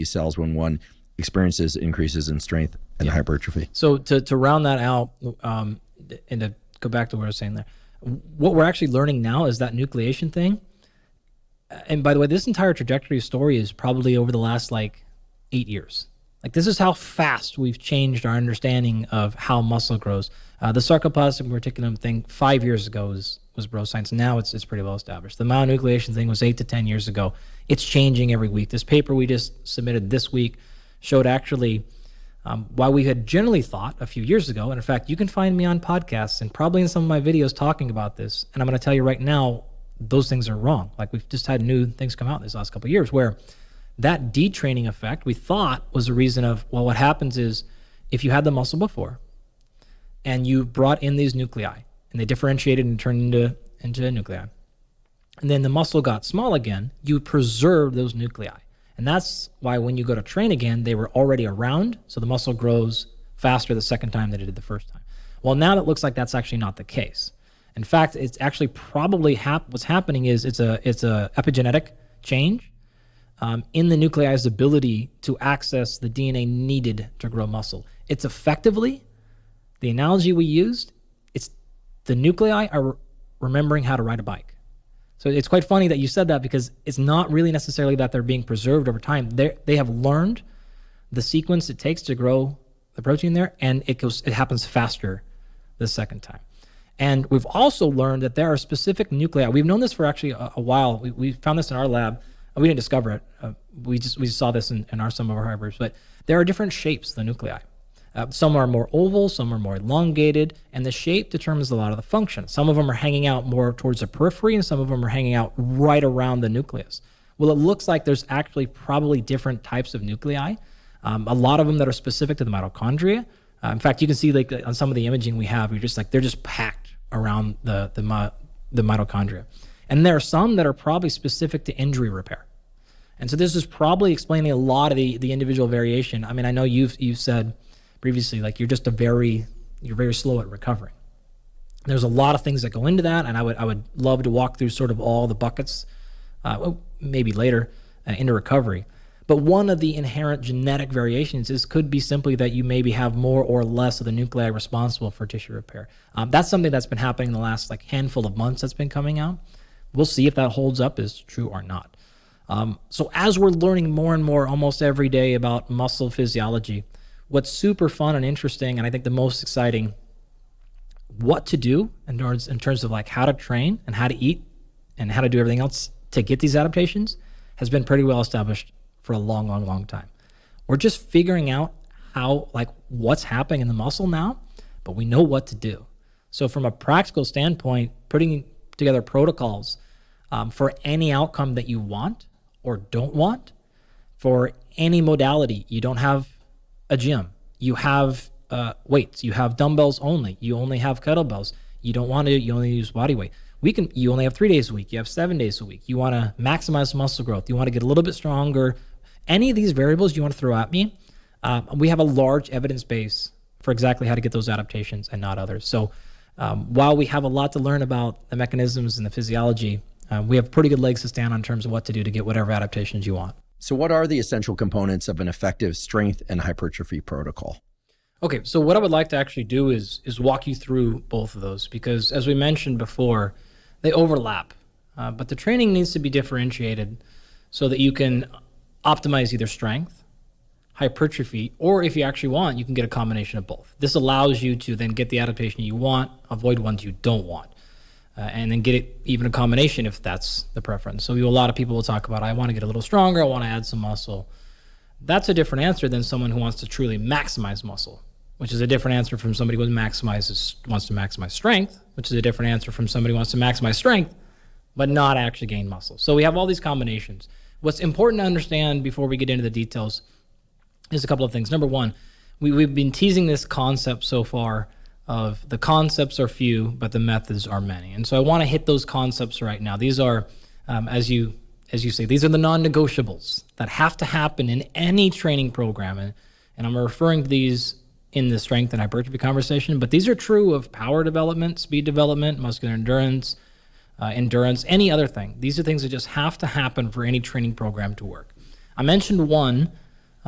cells when one experiences increases in strength and hypertrophy. So to round that out, and to go back to what I was saying there, what we're actually learning now is that nucleation thing. And by the way, this entire trajectory story is probably over the last 8 years. This is how fast we've changed our understanding of how muscle grows. The sarcoplasmic reticulum thing 5 years ago was bro science. Now it's pretty well established. The myonucleation thing was 8 to 10 years ago. It's changing every week. This paper we just submitted this week showed actually why we had generally thought a few years ago, and in fact, you can find me on podcasts and probably in some of my videos talking about this, and I'm going to tell you right now, those things are wrong. We've just had new things come out this last couple of years where that detraining effect we thought was a reason of, well, what happens is if you had the muscle before and you brought in these nuclei and they differentiated and turned into nuclei, and then the muscle got small again, you preserve those nuclei. And that's why when you go to train again, they were already around, so the muscle grows faster the second time than it did the first time. Well, now it looks like that's actually not the case. In fact, it's actually probably what's happening is it's a epigenetic change in the nuclei's ability to access the DNA needed to grow muscle. It's effectively, the analogy we used, it's the nuclei are remembering how to ride a bike. So it's quite funny that you said that because it's not really necessarily that they're being preserved over time. They have learned the sequence it takes to grow the protein there, and it happens faster the second time. And we've also learned that there are specific nuclei. We've known this for actually a while. We found this in our lab. We didn't discover it. We saw this in some of our hybrids. But there are different shapes, the nuclei. Some are more oval, some are more elongated, and the shape determines a lot of the function. Some of them are hanging out more towards the periphery, and some of them are hanging out right around the nucleus. Well, it looks like there's actually probably different types of nuclei. A lot of them that are specific to the mitochondria. In fact, you can see on some of the imaging we have, they're just packed around the mitochondria. And there are some that are probably specific to injury repair. And so this is probably explaining a lot of the individual variation. I mean, I know you've said previously, you're very slow at recovering. There's a lot of things that go into that, and I would love to walk through sort of all the buckets, maybe later, into recovery. But one of the inherent genetic variations could be simply that you maybe have more or less of the nuclei responsible for tissue repair. That's something that's been happening in the last handful of months that's been coming out. We'll see if that holds up as true or not. So as we're learning more and more almost every day about muscle physiology, what's super fun and interesting, and I think the most exciting, what to do in terms of how to train and how to eat and how to do everything else to get these adaptations has been pretty well established for a long, long, long time. We're just figuring out how, what's happening in the muscle now, but we know what to do. So from a practical standpoint, putting together protocols for any outcome that you want or don't want, for any modality. You don't have a gym. You have weights. You have dumbbells only. You only have kettlebells. You don't want to, you only use body weight. You only have 3 days a week. You have 7 days a week. You want to maximize muscle growth. You want to get a little bit stronger. Any of these variables you want to throw at me, we have a large evidence base for exactly how to get those adaptations and not others. So while we have a lot to learn about the mechanisms and the physiology, we have pretty good legs to stand on in terms of what to do to get whatever adaptations you want. So what are the essential components of an effective strength and hypertrophy protocol? Okay, so what I would like to actually do is walk you through both of those, because as we mentioned before, they overlap. But the training needs to be differentiated so that you can optimize either strength, hypertrophy, or if you actually want, you can get a combination of both. This allows you to then get the adaptation you want, avoid ones you don't want, and then get it even a combination if that's the preference. So a lot of people will talk about, I want to get a little stronger, I want to add some muscle. That's a different answer than someone who wants to truly maximize muscle, which is a different answer from somebody who wants to maximize strength, which is a different answer from somebody who wants to maximize strength, but not actually gain muscle. So we have all these combinations. What's important to understand before we get into the details is a couple of things. Number one, we've been teasing this concept so far of the concepts are few, but the methods are many. And so I want to hit those concepts right now. These are, as you say, these are the non-negotiables that have to happen in any training program. And I'm referring to these in the strength and hypertrophy conversation, but these are true of power development, speed development, muscular endurance, any other thing. These are things that just have to happen for any training program to work. I mentioned one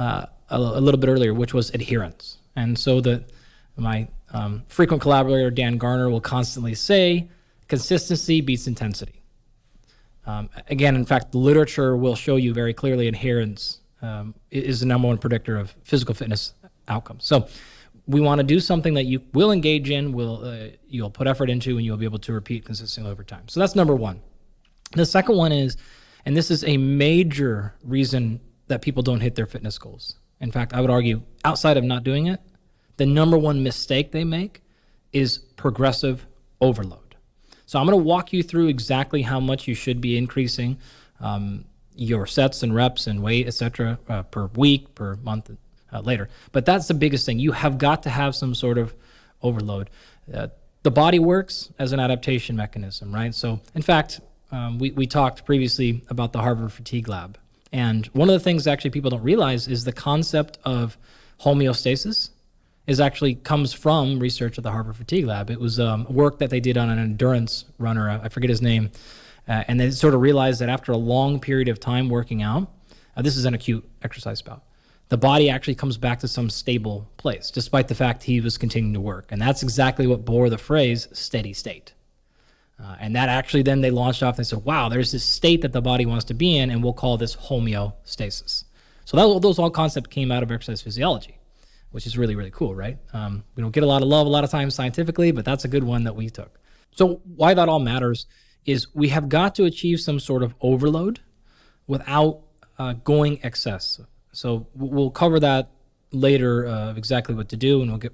a little bit earlier, which was adherence. And so my frequent collaborator, Dan Garner, will constantly say, consistency beats intensity. Again, in fact, the literature will show you very clearly adherence is the number one predictor of physical fitness outcomes. So we want to do something that you will engage in, you'll put effort into, and you'll be able to repeat consistently over time. So that's number one. The second one is, and this is a major reason that people don't hit their fitness goals. In fact, I would argue, outside of not doing it, the number one mistake they make is progressive overload. So I'm going to walk you through exactly how much you should be increasing your sets and reps and weight, et cetera, per week, per month, later. But that's the biggest thing. You have got to have some sort of overload. The body works as an adaptation mechanism, right? So in fact, we talked previously about the Harvard Fatigue Lab. And one of the things actually people don't realize is the concept of homeostasis comes from research at the Harvard Fatigue Lab. It was work that they did on an endurance runner, I forget his name, and they sort of realized that after a long period of time working out, this is an acute exercise bout, the body actually comes back to some stable place, despite the fact he was continuing to work. And that's exactly what bore the phrase steady state. And that actually then they launched off and said, wow, there's this state that the body wants to be in, and we'll call this homeostasis. So those all concepts came out of exercise physiology, which is really, really cool, right? We don't get a lot of love a lot of times scientifically, but that's a good one that we took. So why that all matters is we have got to achieve some sort of overload without going excess. So we'll cover that later, exactly what to do, and we'll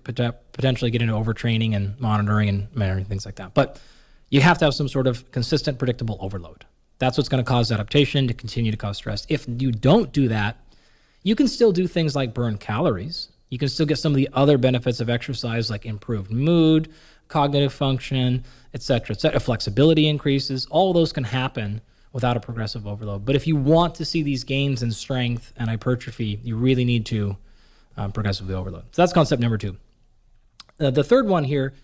potentially get into overtraining and monitoring and things like that. But you have to have some sort of consistent, predictable overload. That's what's going to cause adaptation to continue to cause stress. If you don't do that, you can still do things like burn calories. You can still get some of the other benefits of exercise, like improved mood, cognitive function, et cetera, flexibility increases. All of those can happen without a progressive overload. But if you want to see these gains in strength and hypertrophy, you really need to progressively overload. So that's concept number two. The third one here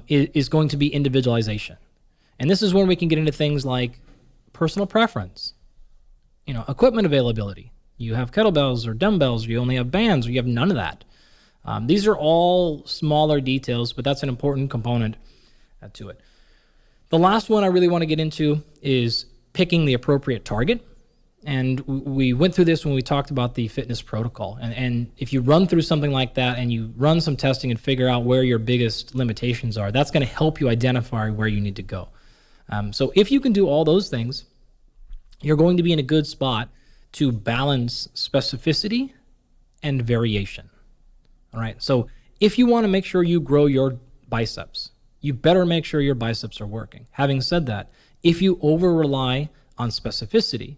is going to be individualization. And this is when we can get into things like personal preference, equipment availability. You have kettlebells or dumbbells, or you only have bands, or you have none of that. These are all smaller details, but that's an important component to it. The last one I really want to get into is picking the appropriate target. And we went through this when we talked about the fitness protocol. And if you run through something like that and you run some testing and figure out where your biggest limitations are, that's going to help you identify where you need to go. So if you can do all those things, you're going to be in a good spot to balance specificity and variation. All right. So if you want to make sure you grow your biceps, you better make sure your biceps are working. Having said that, if you over-rely on specificity,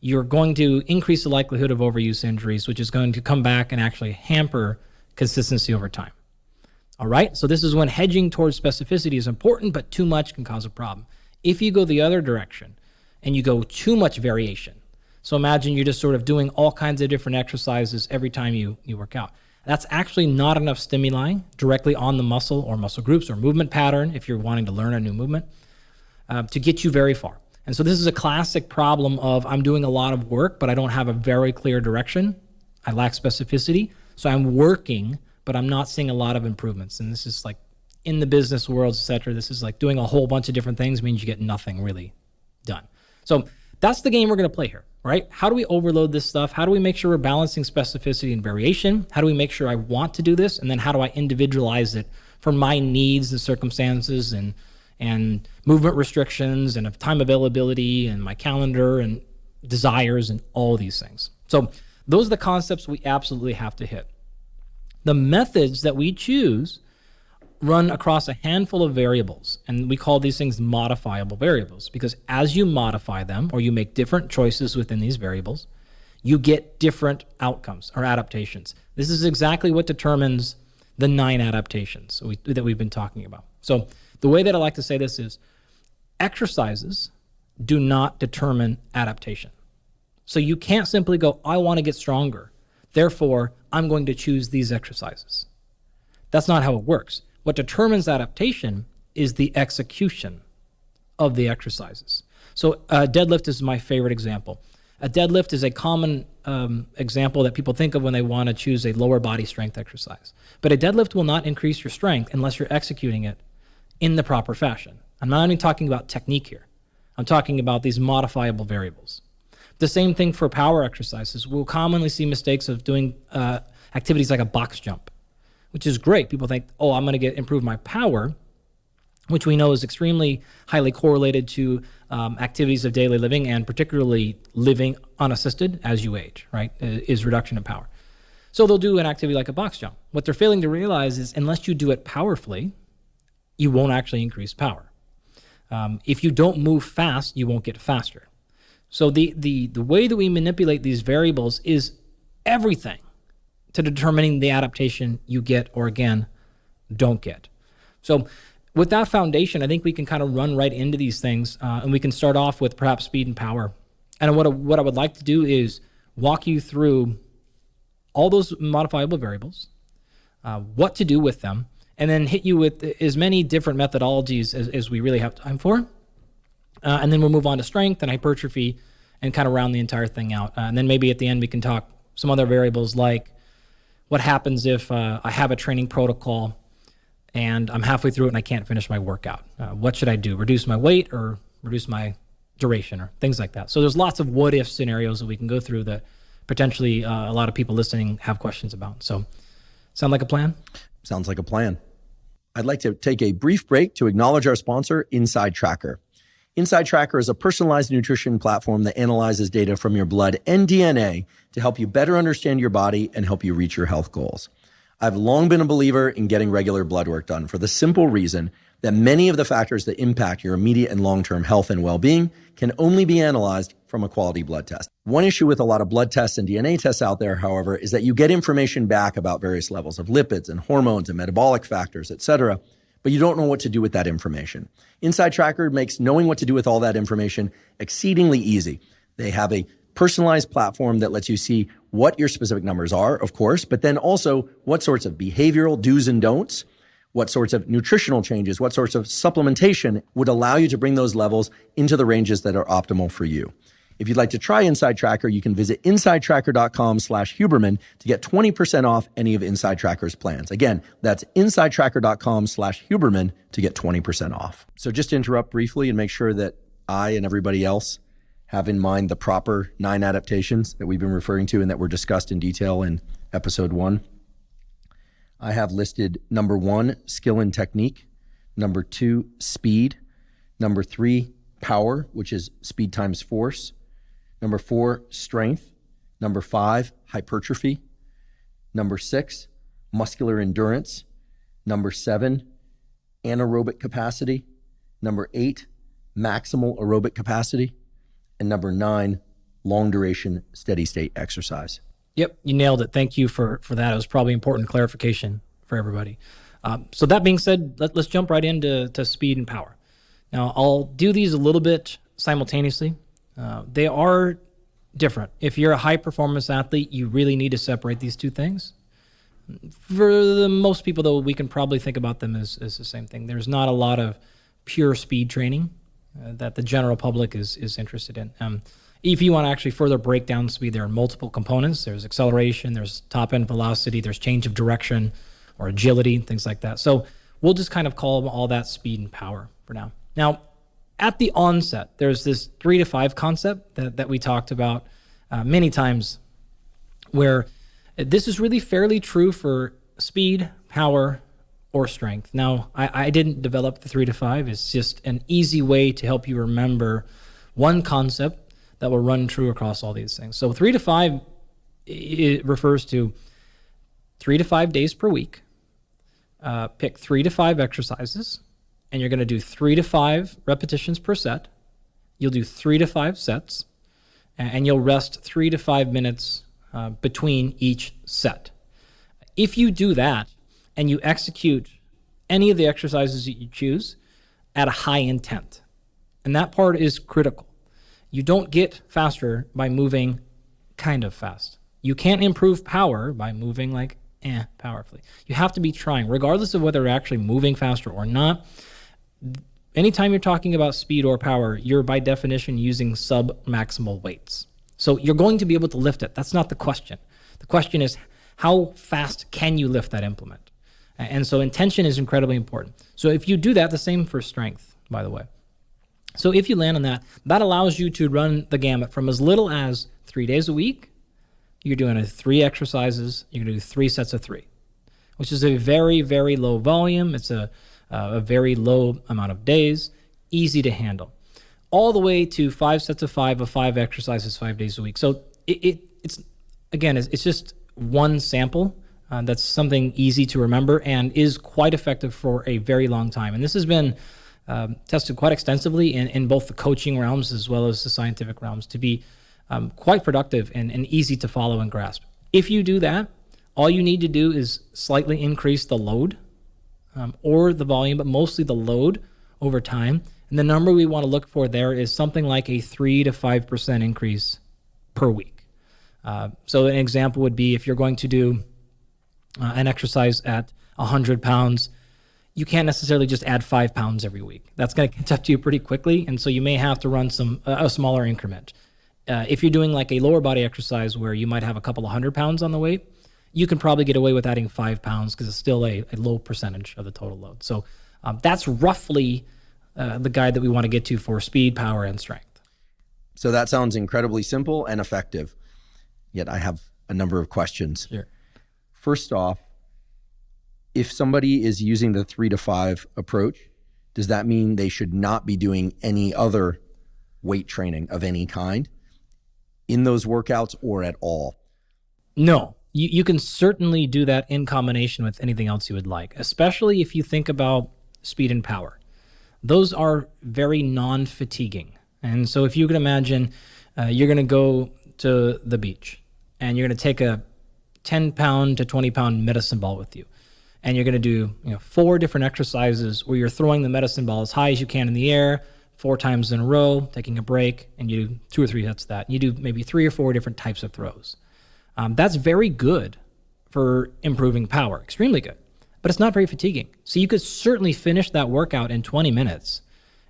you're going to increase the likelihood of overuse injuries, which is going to come back and actually hamper consistency over time. All right, so this is when hedging towards specificity is important, but too much can cause a problem. If you go the other direction and you go too much variation, so imagine you're just sort of doing all kinds of different exercises every time you work out. That's actually not enough stimuli directly on the muscle or muscle groups or movement pattern if you're wanting to learn a new movement to get you very far. And so this is a classic problem of I'm doing a lot of work, but I don't have a very clear direction. I lack specificity. So I'm working, but I'm not seeing a lot of improvements. And this is like in the business world, et cetera. This is like doing a whole bunch of different things means you get nothing really done. So that's the game we're going to play here, right? How do we overload this stuff? How do we make sure we're balancing specificity and variation? How do we make sure I want to do this? And then how do I individualize it for my needs and circumstances and movement restrictions and of time availability and my calendar and desires and all these things. So those are the concepts we absolutely have to hit. The methods that we choose run across a handful of variables, and we call these things modifiable variables because as you modify them or you make different choices within these variables, you get different outcomes or adaptations. This is exactly what determines the 9 adaptations that we've been talking about. So the way that I like to say this is exercises do not determine adaptation. So you can't simply go, I want to get stronger, therefore I'm going to choose these exercises. That's not how it works. What determines adaptation is the execution of the exercises. So deadlift is my favorite example. A deadlift is a common example that people think of when they want to choose a lower body strength exercise. But a deadlift will not increase your strength unless you're executing it in the proper fashion. I'm not even talking about technique here. I'm talking about these modifiable variables. The same thing for power exercises. We'll commonly see mistakes of doing activities like a box jump, which is great. People think, oh, I'm going to improve my power, which we know is extremely highly correlated to activities of daily living, and particularly living unassisted as you age, right, is reduction in power. So they'll do an activity like a box jump. What they're failing to realize is unless you do it powerfully, you won't actually increase power. If you don't move fast, you won't get faster. So the way that we manipulate these variables is everything to determining the adaptation you get or, again, don't get. So with that foundation, I think we can kind of run right into these things, and we can start off with perhaps speed and power. And what I would like to do is walk you through all those modifiable variables, what to do with them, and then hit you with as many different methodologies as we really have time for. And then we'll move on to strength and hypertrophy and kind of round the entire thing out. And then maybe at the end we can talk some other variables like what happens if I have a training protocol and I'm halfway through it and I can't finish my workout. What should I do? Reduce my weight or reduce my duration or things like that. So there's lots of what-if scenarios that we can go through that potentially a lot of people listening have questions about. So sound like a plan? Sounds like a plan. I'd like to take a brief break to acknowledge our sponsor, Inside Tracker. Inside Tracker is a personalized nutrition platform that analyzes data from your blood and DNA to help you better understand your body and help you reach your health goals. I've long been a believer in getting regular blood work done for the simple reason that many of the factors that impact your immediate and long-term health and well-being can only be analyzed from a quality blood test. One issue with a lot of blood tests and DNA tests out there, however, is that you get information back about various levels of lipids and hormones and metabolic factors, etc., but you don't know what to do with that information. Inside Tracker makes knowing what to do with all that information exceedingly easy. They have a personalized platform that lets you see what your specific numbers are, of course, but then also what sorts of behavioral do's and don'ts, what sorts of nutritional changes, what sorts of supplementation would allow you to bring those levels into the ranges that are optimal for you. If you'd like to try Inside Tracker, you can visit insidetracker.com/Huberman to get 20% off any of Inside Tracker's plans. Again, that's insidetracker.com/Huberman to get 20% off. So just to interrupt briefly and make sure that I and everybody else have in mind the proper 9 adaptations that we've been referring to and that were discussed in detail in episode 1. I have listed number 1, skill and technique, number 2, speed, number 3, power, which is speed times force, number 4, strength, number 5, hypertrophy, number 6, muscular endurance, number 7, anaerobic capacity, number 8, maximal aerobic capacity, and number 9, long duration steady state exercise. Yep, you nailed it. Thank you for that. It was probably important clarification for everybody. So that being said, let's jump right into speed and power. Now, I'll do these a little bit simultaneously. They are different. If you're a high-performance athlete, you really need to separate these two things. For the most people, though, we can probably think about them as the same thing. There's not a lot of pure speed training that the general public is interested in. If you want to actually further break down speed, there are multiple components. There's acceleration, there's top-end velocity, there's change of direction or agility, things like that. So we'll just kind of call all that speed and power for now. Now, at the onset, there's this 3 to 5 concept that we talked about many times, where this is really fairly true for speed, power, or strength. Now, I didn't develop the 3 to 5. It's just an easy way to help you remember one concept that will run true across all these things. So 3 to 5, it refers to 3 to 5 days per week. Pick 3 to 5 exercises, and you're going to do 3 to 5 repetitions per set. You'll do 3 to 5 sets, and you'll rest 3 to 5 minutes between each set. If you do that and you execute any of the exercises that you choose at a high intent, and that part is critical. You don't get faster by moving kind of fast. You can't improve power by moving like powerfully. You have to be trying, regardless of whether you're actually moving faster or not. Anytime you're talking about speed or power, you're by definition using sub-maximal weights. So you're going to be able to lift it. That's not the question. The question is, how fast can you lift that implement? And so intention is incredibly important. So if you do that, the same for strength, by the way. So if you land on that, that allows you to run the gamut from as little as 3 days a week. You're doing 3 exercises. You're going to do 3 sets of 3, which is a very, very low volume. It's a very low amount of days, easy to handle, all the way to 5 sets of 5 exercises 5 days a week. So it's just one sample. That's something easy to remember and is quite effective for a very long time. And this has been tested quite extensively in both the coaching realms as well as the scientific realms to be quite productive and easy to follow and grasp. If you do that, all you need to do is slightly increase the load or the volume, but mostly the load over time. And the number we want to look for there is something like a 3 to 5% increase per week. So an example would be if you're going to do an exercise at 100 pounds, you can't necessarily just add 5 pounds every week. That's going to catch up to you pretty quickly, and so you may have to run a smaller increment. If you're doing like a lower body exercise where you might have a couple of 100 pounds on the weight, you can probably get away with adding 5 pounds because it's still a low percentage of the total load. So that's roughly the guide that we want to get to for speed, power, and strength. So that sounds incredibly simple and effective. Yet I have a number of questions. Sure. First off, if somebody is using the 3 to 5 approach, does that mean they should not be doing any other weight training of any kind in those workouts or at all? No, you can certainly do that in combination with anything else you would like, especially if you think about speed and power. Those are very non-fatiguing. And so if you can imagine you're going to go to the beach and you're going to take a 10-pound to 20-pound medicine ball with you. And you're going to do 4 different exercises where you're throwing the medicine ball as high as you can in the air 4 times in a row, taking a break, and you do 2 or 3 sets of that. You do maybe 3 or 4 different types of throws. That's very good for improving power, extremely good, but it's not very fatiguing. So you could certainly finish that workout in 20 minutes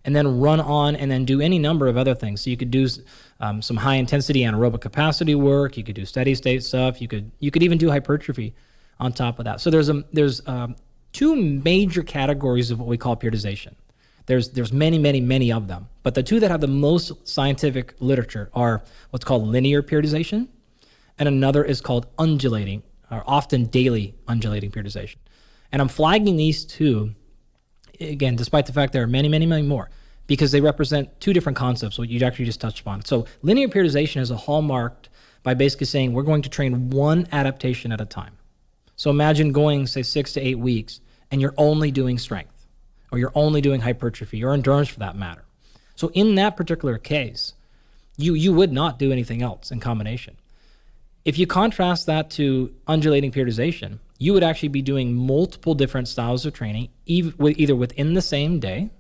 and then run on and then do any number of other things. So you could do some high intensity anaerobic capacity work. You could do steady state stuff. You could even do hypertrophy on top of that. So there's 2 major categories of what we call periodization. There's many of them, but the 2 that have the most scientific literature are what's called linear periodization, and another is called undulating, or often daily undulating periodization. And I'm flagging these 2, again, despite the fact there are many more, because they represent 2 different concepts, what you actually just touched upon. So linear periodization is a hallmarked by basically saying we're going to train one adaptation at a time. So imagine going, say, 6 to 8 weeks, and you're only doing strength, or you're only doing hypertrophy, or endurance for that matter. So in that particular case, you would not do anything else in combination. If you contrast that to undulating periodization, you would actually be doing multiple different styles of training, either within the same day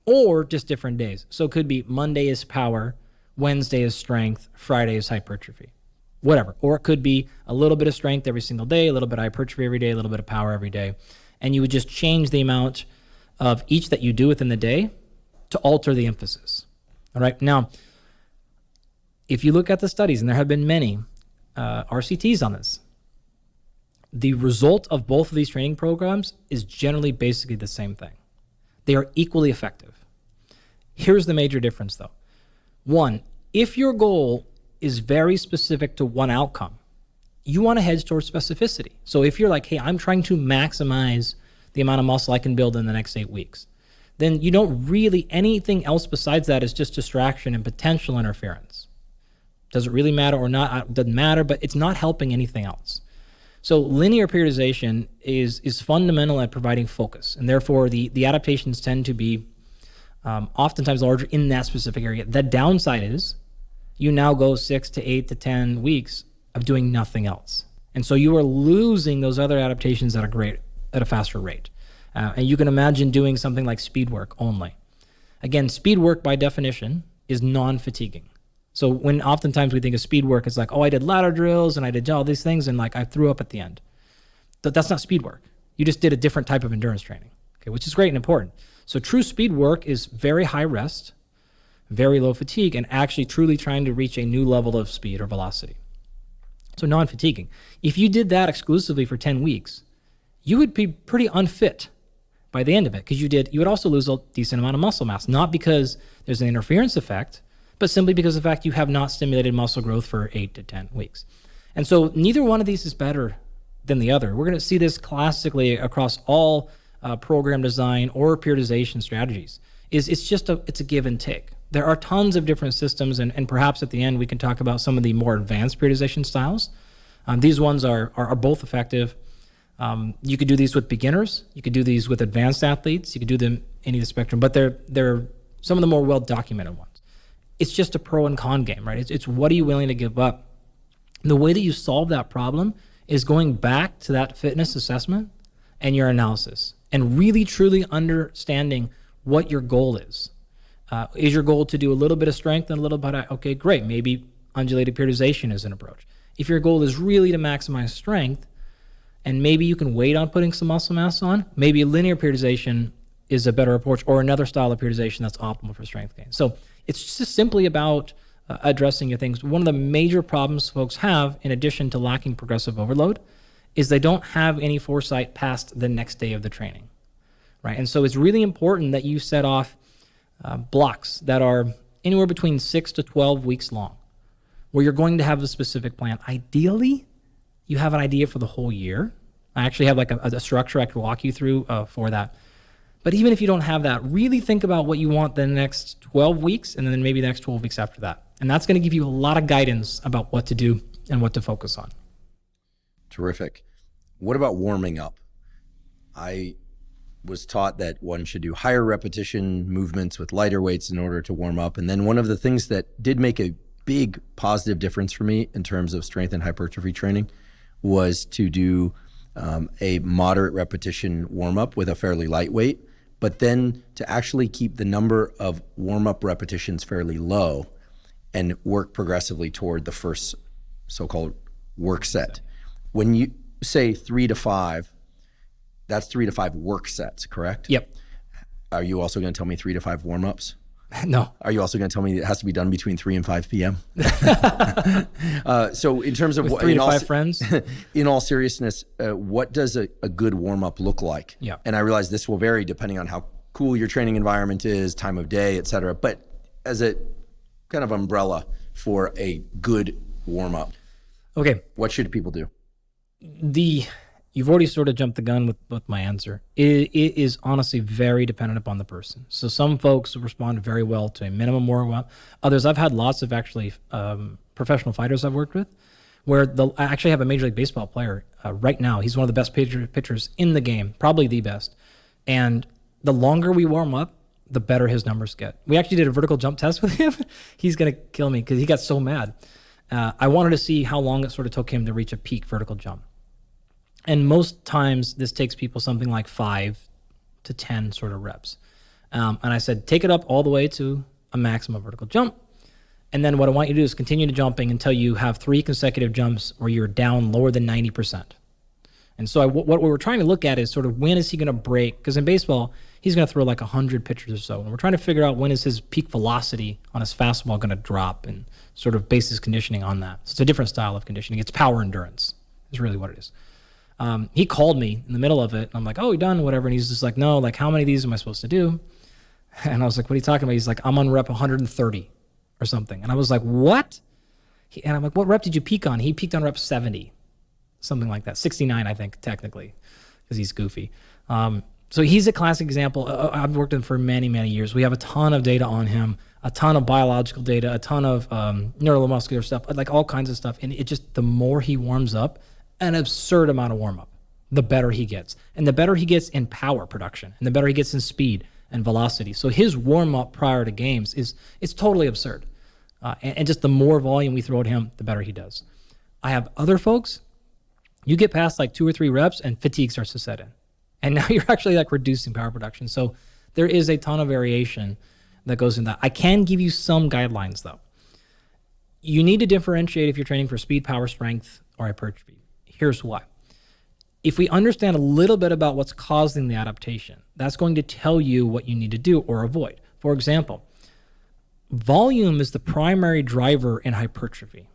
or just different days. So it could be Monday is power, Wednesday is strength, Friday is hypertrophy, whatever. Or it could be a little bit of strength every single day, a little bit of hypertrophy every day, a little bit of power every day. And you would just change the amount of each that you do within the day to alter the emphasis. All right. Now, if you look at the studies, and there have been many RCTs on this, the result of both of these training programs is generally basically the same thing. They are equally effective. Here's the major difference, though. 1, if your goal is very specific to one outcome, you want to hedge towards specificity. So if you're like, hey, I'm trying to maximize the amount of muscle I can build in the next 8 weeks, then you don't really, anything else besides that is just distraction and potential interference. Does it really matter or not? It doesn't matter, but it's not helping anything else. So linear periodization is fundamental at providing focus, and therefore the adaptations tend to be oftentimes larger in that specific area. The downside is you now go 6 to 8 to 10 weeks of doing nothing else. And so you are losing those other adaptations at a faster rate. And you can imagine doing something like speed work only. Again, speed work by definition is non-fatiguing. So when oftentimes we think of speed work, it's like, oh, I did ladder drills and I did all these things and like I threw up at the end. That's not speed work. You just did a different type of endurance training, okay, which is great and important. So true speed work is very high rest, very low fatigue, and actually truly trying to reach a new level of speed or velocity. So non-fatiguing. If you did that exclusively for 10 weeks, you would be pretty unfit by the end of it, because you would also lose a decent amount of muscle mass, not because there's an interference effect, but simply because of the fact you have not stimulated muscle growth for 8 to 10 weeks. And so neither one of these is better than the other. We're going to see this classically across all program design or periodization strategies. It's a give and take. There are tons of different systems, and perhaps at the end we can talk about some of the more advanced periodization styles. These ones are both effective. You could do these with beginners. You could do these with advanced athletes. You could do them any of the spectrum, but they're some of the more well-documented ones. It's just a pro and con game, right? It's what are you willing to give up? The way that you solve that problem is going back to that fitness assessment and your analysis and really truly understanding what your goal is. Is your goal to do a little bit of strength and a little bit of, okay, great, maybe undulated periodization is an approach. If your goal is really to maximize strength, and maybe you can wait on putting some muscle mass on, maybe linear periodization is a better approach, or another style of periodization that's optimal for strength gain. So it's just simply about addressing your things. One of the major problems folks have, in addition to lacking progressive overload, is they don't have any foresight past the next day of the training, right? And so it's really important that you set off blocks that are anywhere between 6 to 12 weeks long, where you're going to have a specific plan. Ideally, you have an idea for the whole year. I actually have like a structure I could walk you through for that. But even if you don't have that, really think about what you want the next 12 weeks and then maybe the next 12 weeks after that. And that's going to give you a lot of guidance about what to do and what to focus on. Terrific. What about warming up? I was taught that one should do higher repetition movements with lighter weights in order to warm up. And then one of the things that did make a big positive difference for me in terms of strength and hypertrophy training was to do a moderate repetition warm-up with a fairly light weight, but then to actually keep the number of warm-up repetitions fairly low and work progressively toward the first so-called work set. When you say 3 to 5, that's 3 to 5 work sets, correct? Yep. Are you also going to tell me 3 to 5 warm-ups? No. Are you also going to tell me it has to be done between 3 and 5 p.m.? So in terms of with 3 to 5 friends? In all seriousness, what does a good warm-up look like? Yeah. And I realize this will vary depending on how cool your training environment is, time of day, et cetera. But as a kind of umbrella for a good warm-up, okay, what should people do? You've already sort of jumped the gun with my answer. It is honestly very dependent upon the person. So some folks respond very well to a minimum warm-up. Others, I've had lots of actually professional fighters I've worked with, where I actually have a Major League Baseball player right now. He's one of the best pitchers in the game, probably the best. And the longer we warm up, the better his numbers get. We actually did a vertical jump test with him. He's going to kill me because he got so mad. I wanted to see how long it sort of took him to reach a peak vertical jump. And most times this takes people something like 5 to 10 sort of reps. And I said, take it up all the way to a maximum vertical jump. And then what I want you to do is continue to jumping until you have 3 consecutive jumps where you're down lower than 90%. And so what we were trying to look at is sort of when is he going to break? Because in baseball, he's going to throw like 100 pitches or so. And we're trying to figure out when is his peak velocity on his fastball going to drop and sort of base his conditioning on that. So it's a different style of conditioning. It's power endurance is really what it is. He called me in the middle of it, and I'm like, oh, you done, whatever. And he's just like, no, like, how many of these am I supposed to do? And I was like, what are you talking about? He's like, I'm on rep 130 or something. And I was like, what? And I'm like, what rep did you peak on? He peaked on rep 70, something like that. 69, I think, technically, because he's goofy. So he's a classic example. I've worked with him for many, many years. We have a ton of data on him, a ton of biological data, a ton of neuromuscular stuff, like all kinds of stuff. And it just, the more he warms up, an absurd amount of warm-up, the better he gets. And the better he gets in power production, and the better he gets in speed and velocity. So his warm-up prior to games it's totally absurd. And just the more volume we throw at him, the better he does. I have other folks, you get past like 2 or 3 reps and fatigue starts to set in. And now you're actually like reducing power production. So there is a ton of variation that goes in that. I can give you some guidelines though. You need to differentiate if you're training for speed, power, strength, or hypertrophy. Here's why. If we understand a little bit about what's causing the adaptation, that's going to tell you what you need to do or avoid. For example, volume is the primary driver in hypertrophy.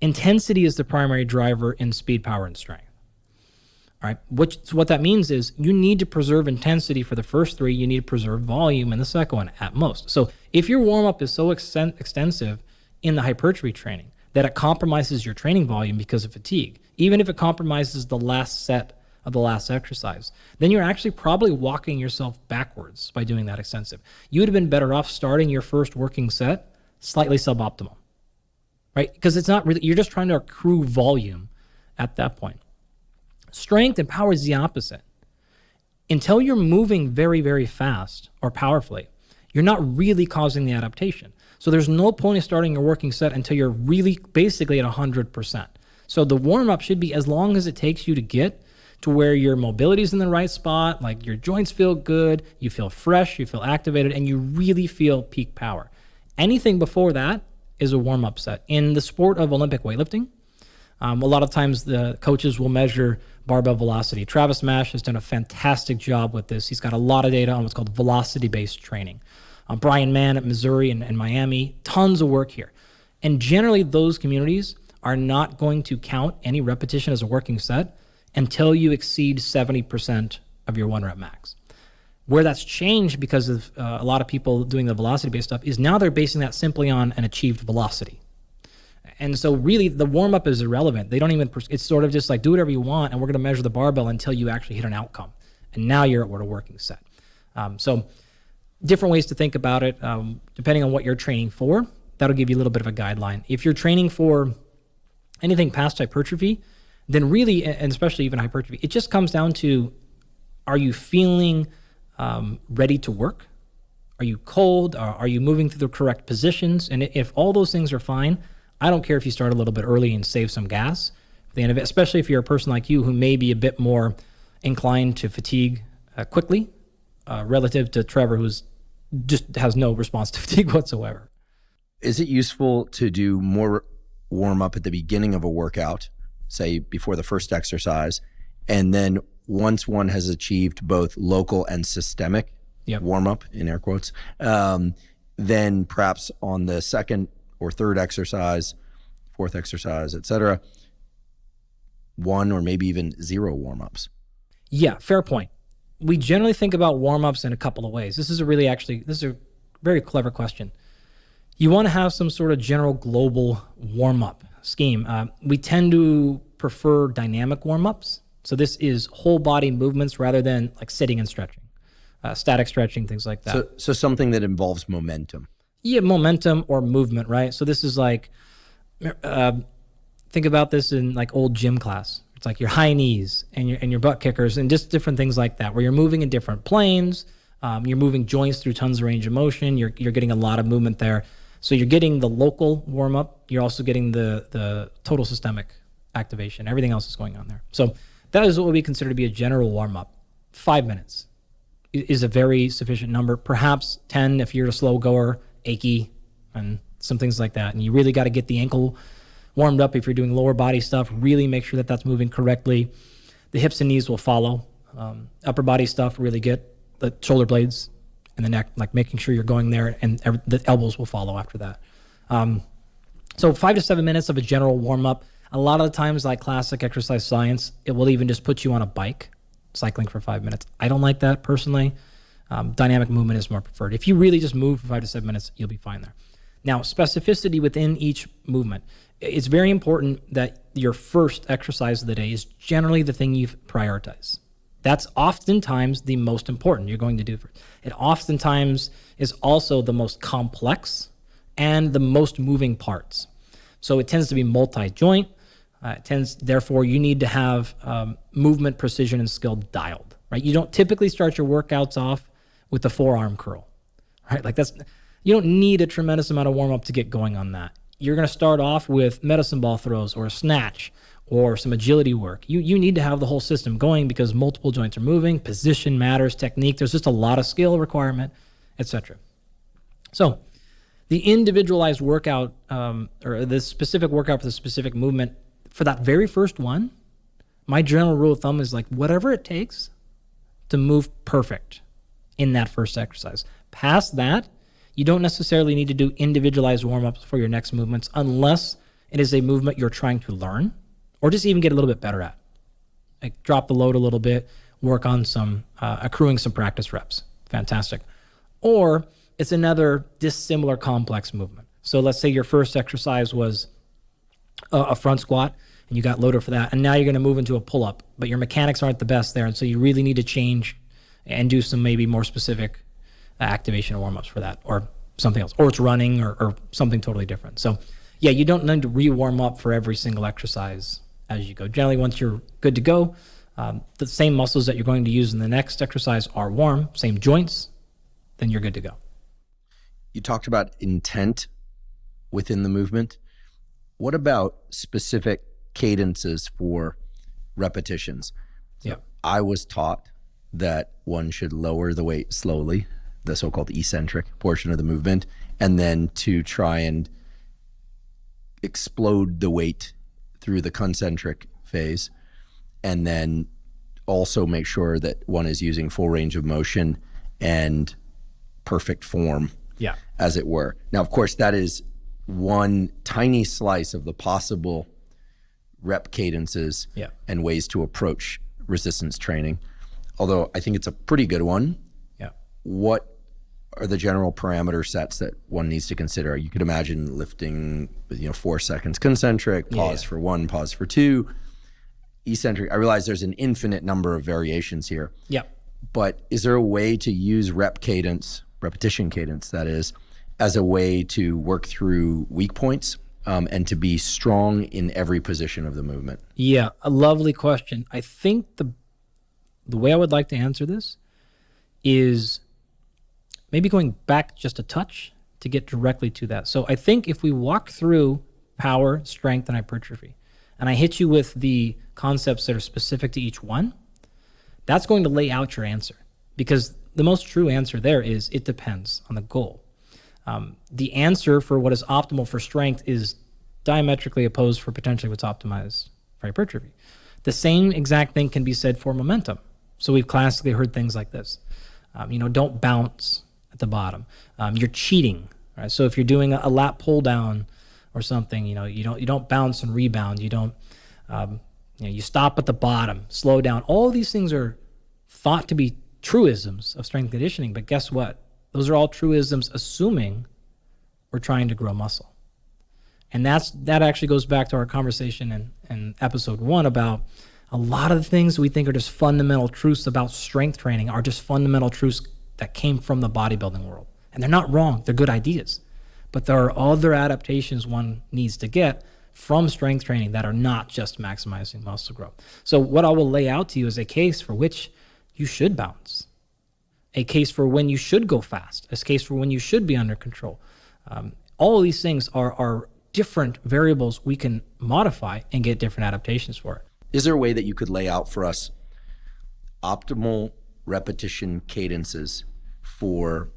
Intensity is the primary driver in speed, power, and strength. All right. What that means is you need to preserve intensity for the first three. You need to preserve volume in the second one at most. So if your warm-up is so extensive in the hypertrophy training that it compromises your training volume because of fatigue, even if it compromises the last set of the last exercise, then you're actually probably walking yourself backwards by doing that extensive. You would have been better off starting your first working set slightly suboptimal, right? Because it's not really, you're just trying to accrue volume at that point. Strength and power is the opposite. Until you're moving very, very fast or powerfully, you're not really causing the adaptation. So there's no point in starting your working set until you're really basically at 100%. So the warm-up should be as long as it takes you to get to where your mobility is in the right spot, like your joints feel good, you feel fresh, you feel activated, and you really feel peak power. Anything before that is a warm-up set. In the sport of Olympic weightlifting, a lot of times the coaches will measure barbell velocity. Travis Mash has done a fantastic job with this. He's got a lot of data on what's called velocity-based training. Brian Mann at Missouri and Miami, tons of work here. And generally, those communities are not going to count any repetition as a working set until you exceed 70% of your one rep max. Where that's changed because of a lot of people doing the velocity-based stuff is now they're basing that simply on an achieved velocity. And so really the warm-up is irrelevant. They don't even, it's sort of just like do whatever you want and we're going to measure the barbell until you actually hit an outcome. And now you're at a working set. So different ways to think about it, depending on what you're training for, that'll give you a little bit of a guideline. If you're training for anything past hypertrophy, then really, and especially even hypertrophy, it just comes down to, are you feeling ready to work? Are you cold? Are you moving through the correct positions? And if all those things are fine, I don't care if you start a little bit early and save some gas at the end of it, especially if you're a person like you who may be a bit more inclined to fatigue quickly relative to Trevor, who's just has no response to fatigue whatsoever. Is it useful to do more warm up at the beginning of a workout, say before the first exercise, and then once one has achieved both local and systemic warm up, in air quotes, then perhaps on the second or third exercise, fourth exercise, et cetera, one or maybe even zero warm-ups? Yeah, fair point. We generally think about warm-ups in a couple of ways. This is a very clever question. You want to have some sort of general global warm-up scheme. We tend to prefer dynamic warm-ups. So this is whole body movements rather than like sitting and stretching, static stretching, things like that. So something that involves momentum. Yeah, momentum or movement, right? So this is like, think about this in like old gym class. It's like your high knees and your butt kickers and just different things like that, where you're moving in different planes. You're moving joints through tons of range of motion. You're getting a lot of movement there. So you're getting the local warm up. You're also getting the total systemic activation. Everything else is going on there. So that is what we consider to be a general warm up. 5 minutes is a very sufficient number. Perhaps 10 if you're a slow goer, achy, and some things like that. And you really got to get the ankle warmed up if you're doing lower body stuff. Really make sure that that's moving correctly. The hips and knees will follow. Upper body stuff, really get the shoulder blades and the neck, like making sure you're going there, and the elbows will follow after that. So 5 to 7 minutes of a general warm up. A lot of the times, like classic exercise science, it will even just put you on a bike, cycling for 5 minutes. I don't like that personally. Dynamic movement is more preferred. If you really just move for 5 to 7 minutes, you'll be fine there. Now, specificity within each movement. It's very important that your first exercise of the day is generally the thing you prioritize. That's oftentimes the most important you're going to do. It oftentimes is also the most complex and the most moving parts. So it tends to be multi-joint. Therefore, you need to have movement, precision, and skill dialed, right? You don't typically start your workouts off with the forearm curl, right? Like you don't need a tremendous amount of warm-up to get going on that. You're going to start off with medicine ball throws or a snatch or some agility work. You need to have the whole system going because multiple joints are moving, position matters, technique, there's just a lot of skill requirement, etc. So the individualized workout or the specific workout for the specific movement, for that very first one, my general rule of thumb is like whatever it takes to move perfect in that first exercise. Past that, You don't necessarily need to do individualized warm-ups for your next movements unless it is a movement you're trying to learn or just even get a little bit better at. Like drop the load a little bit, work on some accruing some practice reps. Fantastic. Or it's another dissimilar complex movement. So let's say your first exercise was a front squat and you got loaded for that, and now you're going to move into a pull-up, but your mechanics aren't the best there, and so you really need to change and do some maybe more specific activation or warm-ups for that, or something else, or it's running or something totally different. So yeah, you don't need to re-warm up for every single exercise as you go. Generally, once you're good to go, the same muscles that you're going to use in the next exercise are warm, same joints, then you're good to go. You talked about intent within the movement. What about specific cadences for repetitions? Yeah. I was taught that one should lower the weight slowly, the so-called eccentric portion of the movement, and then to try and explode the weight through the concentric phase, and then also make sure that one is using full range of motion and perfect form, as it were. Now, of course, that is one tiny slice of the possible rep cadences and ways to approach resistance training, although I think it's a pretty good one. What are the general parameter sets that one needs to consider? You could imagine lifting, 4 seconds concentric, pause for 1, pause for 2, eccentric. I realize there's an infinite number of variations here. But is there a way to use repetition cadence, that is, as a way to work through weak points and to be strong in every position of the movement? Yeah, a lovely question. I think the way I would like to answer this is maybe going back just a touch to get directly to that. So I think if we walk through power, strength, and hypertrophy, and I hit you with the concepts that are specific to each one, that's going to lay out your answer, because the most true answer there is it depends on the goal. The answer for what is optimal for strength is diametrically opposed for potentially what's optimized for hypertrophy. The same exact thing can be said for momentum. So we've classically heard things like this. Don't bounce at the bottom. You're cheating, right? So if you're doing a lat pull down or something, you don't bounce and rebound. You don't, you stop at the bottom, slow down. All these things are thought to be truisms of strength conditioning, but guess what? Those are all truisms assuming we're trying to grow muscle. And that actually goes back to our conversation in episode 1 about a lot of the things we think are just fundamental truths about strength training are just fundamental truths that came from the bodybuilding world. And they're not wrong, they're good ideas. But there are other adaptations one needs to get from strength training that are not just maximizing muscle growth. So what I will lay out to you is a case for which you should bounce, a case for when you should go fast, a case for when you should be under control. All of these things are different variables we can modify and get different adaptations for it. Is there a way that you could lay out for us optimal repetition cadences for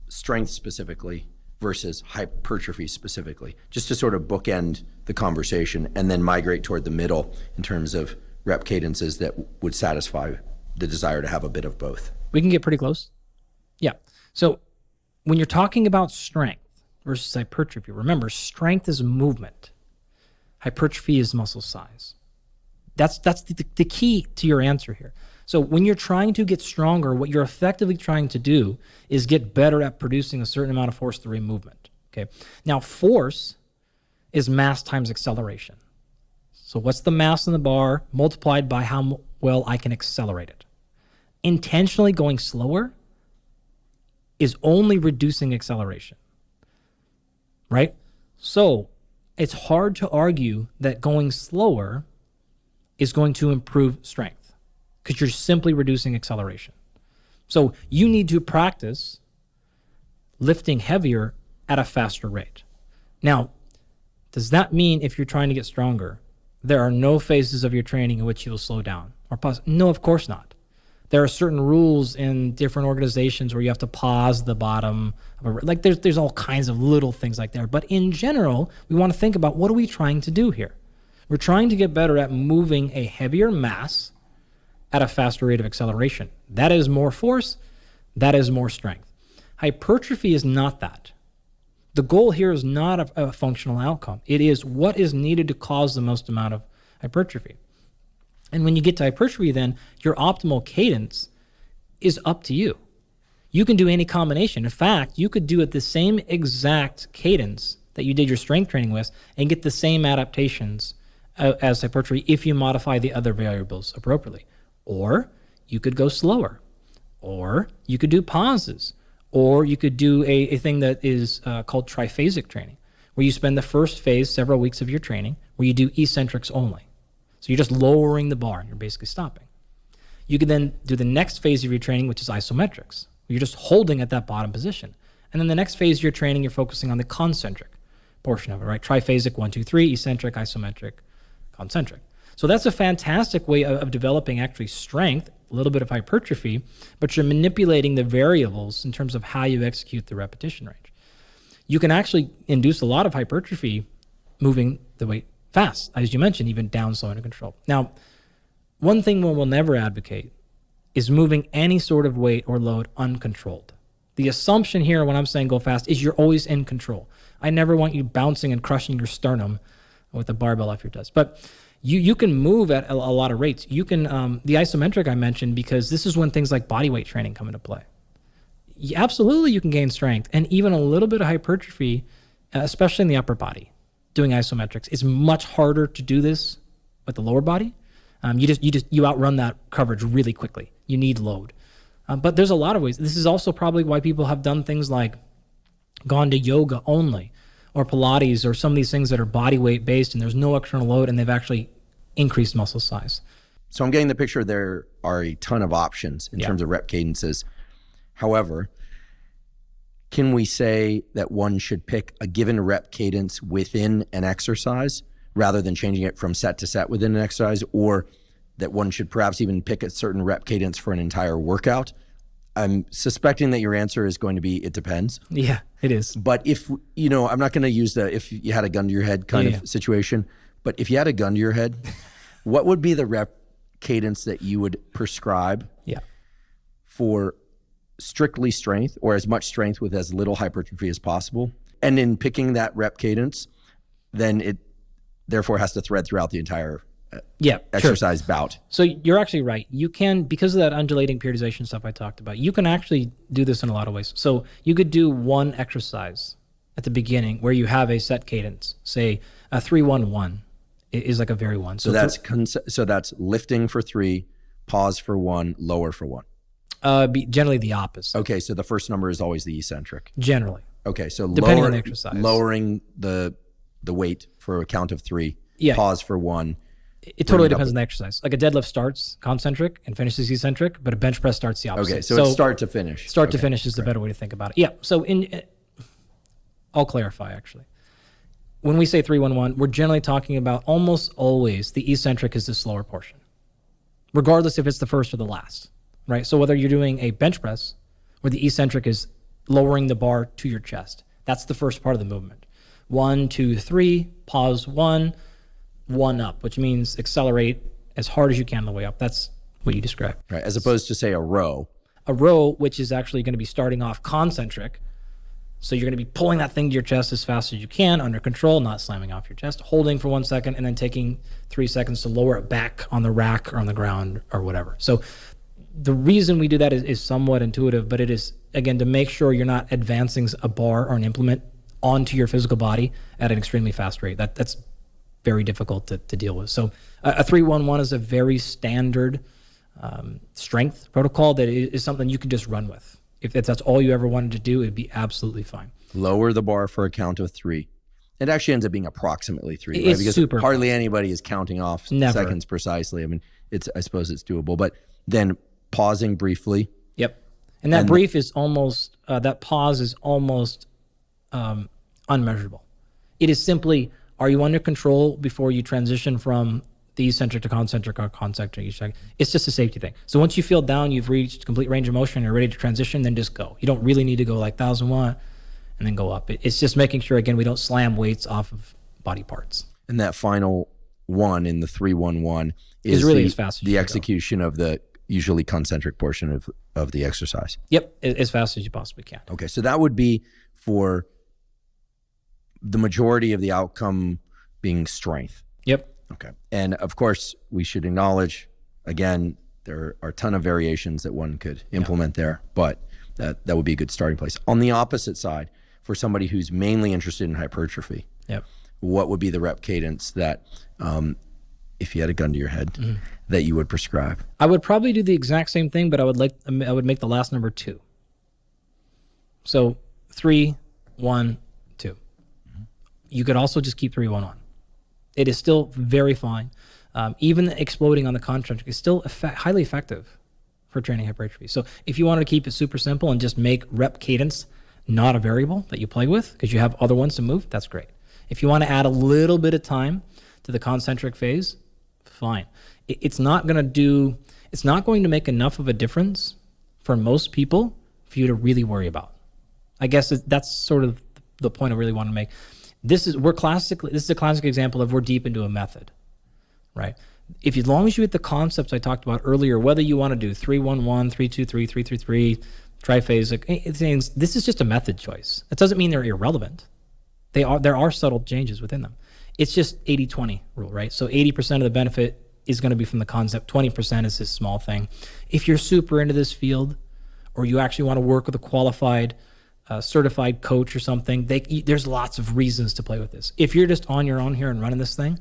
strength specifically versus hypertrophy specifically, just to sort of bookend the conversation and then migrate toward the middle in terms of rep cadences that would satisfy the desire to have a bit of both? We can get pretty close. Yeah. So when you're talking about strength versus hypertrophy, remember, strength is movement. Hypertrophy is muscle size. That's the key to your answer here. So when you're trying to get stronger, what you're effectively trying to do is get better at producing a certain amount of force through a movement. Okay. Now, force is mass times acceleration. So what's the mass in the bar multiplied by how well I can accelerate it? Intentionally going slower is only reducing acceleration, right? So it's hard to argue that going slower is going to improve strength because you're simply reducing acceleration. So you need to practice lifting heavier at a faster rate. Now, does that mean if you're trying to get stronger, there are no phases of your training in which you will slow down or pause? No, of course not. There are certain rules in different organizations where you have to pause the bottom of like there's all kinds of little things like that. But in general, we want to think about what are we trying to do here? We're trying to get better at moving a heavier mass at a faster rate of acceleration. That is more force. That is more strength. Hypertrophy is not that. The goal here is not a functional outcome. It is what is needed to cause the most amount of hypertrophy. And when you get to hypertrophy, then your optimal cadence is up to you. You can do any combination. In fact, you could do it the same exact cadence that you did your strength training with and get the same adaptations as hypertrophy if you modify the other variables appropriately. Or you could go slower, or you could do pauses, or you could do a thing that is called triphasic training, where you spend the first phase, several weeks of your training, where you do eccentrics only. So you're just lowering the bar and you're basically stopping. You could then do the next phase of your training, which is isometrics, where you're just holding at that bottom position. And then the next phase of your training, you're focusing on the concentric portion of it, right? Triphasic, 1, 2, 3, eccentric, isometric, concentric. So that's a fantastic way of developing actually strength, a little bit of hypertrophy, but you're manipulating the variables in terms of how you execute the repetition range. You can actually induce a lot of hypertrophy moving the weight fast, as you mentioned, even down, slow, under control. Now, one thing we'll never advocate is moving any sort of weight or load uncontrolled. The assumption here when I'm saying go fast is you're always in control. I never want you bouncing and crushing your sternum with a barbell off your desk. But you can move at a lot of rates. You can, the isometric I mentioned, because this is when things like body weight training come into play. Absolutely, you can gain strength and even a little bit of hypertrophy, especially in the upper body, doing isometrics. It's much harder to do this with the lower body. You outrun that coverage really quickly. You need load. But there's a lot of ways. This is also probably why people have done things like gone to yoga only or Pilates or some of these things that are body weight based and there's no external load and they've actually increased muscle size. So I'm getting the picture there are a ton of options in terms of rep cadences. However, can we say that one should pick a given rep cadence within an exercise rather than changing it from set to set within an exercise, or that one should perhaps even pick a certain rep cadence for an entire workout? I'm suspecting that your answer is going to be, it depends. Yeah, it is. But if, I'm not going to use the if you had a gun to your head kind of situation, but if you had a gun to your head, what would be the rep cadence that you would prescribe for strictly strength, or as much strength with as little hypertrophy as possible? And in picking that rep cadence, then it therefore has to thread throughout the entire exercise bout. So you're actually right. You can, because of that undulating periodization stuff I talked about, you can actually do this in a lot of ways. So you could do one exercise at the beginning where you have a set cadence, say a 3-1-1 is like a very one. So that's lifting for 3, pause for 1, lower for 1. Generally the opposite. Okay, so the first number is always the eccentric. Generally. Okay, so depending on the exercise. Lowering the weight for a count of 3, pause for 1. It totally depends on the exercise. Like a deadlift starts concentric and finishes eccentric, but a bench press starts the opposite. Okay, so it's start to finish. Start to finish is the better way to think about it. Yeah, so I'll clarify actually. When we say 3-1-1, we're generally talking about almost always the eccentric is the slower portion, regardless if it's the first or the last, right? So whether you're doing a bench press where the eccentric is lowering the bar to your chest, that's the first part of the movement. 1, 2, 3, pause 1 up, which means accelerate as hard as you can on the way up. That's what you described. Right, as opposed to say a row. A row, which is actually going to be starting off concentric. So you're going to be pulling that thing to your chest as fast as you can, under control, not slamming off your chest, holding for 1 second, and then taking 3 seconds to lower it back on the rack or on the ground or whatever. So the reason we do that is somewhat intuitive, but it is, again, to make sure you're not advancing a bar or an implement onto your physical body at an extremely fast rate. That's very difficult to deal with. So a 3-1-1 is a very standard strength protocol that is something you can just run with. If that's all you ever wanted to do, it'd be absolutely fine. Lower the bar for a count of 3. It actually ends up being approximately 3, it's right? Because super hardly anybody is counting off seconds precisely. I mean, I suppose it's doable, but then pausing briefly. Yep. And that brief is almost, that pause is almost unmeasurable. It is simply, are you under control before you transition from the eccentric to concentric or concentric? It's just a safety thing. So once you feel down, you've reached complete range of motion, you're ready to transition, then just go. You don't really need to go like 1,001 and then go up. It's just making sure, again, we don't slam weights off of body parts. And that final one in the 3-1-1 is really as fast as the execution of the usually concentric portion of the exercise. Yep, as fast as you possibly can. Okay, so that would be for the majority of the outcome being strength. Yep. Okay. And of course, we should acknowledge, again, there are a ton of variations that one could implement there, but that would be a good starting place. On the opposite side, for somebody who's mainly interested in hypertrophy, what would be the rep cadence that, if you had a gun to your head, that you would prescribe? I would probably do the exact same thing, but I would make the last number 2. So 3, 1, 2. You could also just keep 3, 1, 1. It is still very fine. Even exploding on the concentric is still highly effective for training hypertrophy. So if you wanted to keep it super simple and just make rep cadence not a variable that you play with because you have other ones to move, that's great. If you want to add a little bit of time to the concentric phase, fine. It's not going to make enough of a difference for most people for you to really worry about. I guess that's sort of the point I really want to make. This is a classic example of we're deep into a method, right? As long as you hit the concepts I talked about earlier, whether you want to do 3-1-1, 3-2-3, 3-3-3, triphasic, this is just a method choice. That doesn't mean they're irrelevant. There are subtle changes within them. It's just 80-20 rule, right? So 80% of the benefit is going to be from the concept. 20% is this small thing. If you're super into this field, or you actually want to work with a qualified, certified coach or something, there's lots of reasons to play with this. If you're just on your own here and running this thing,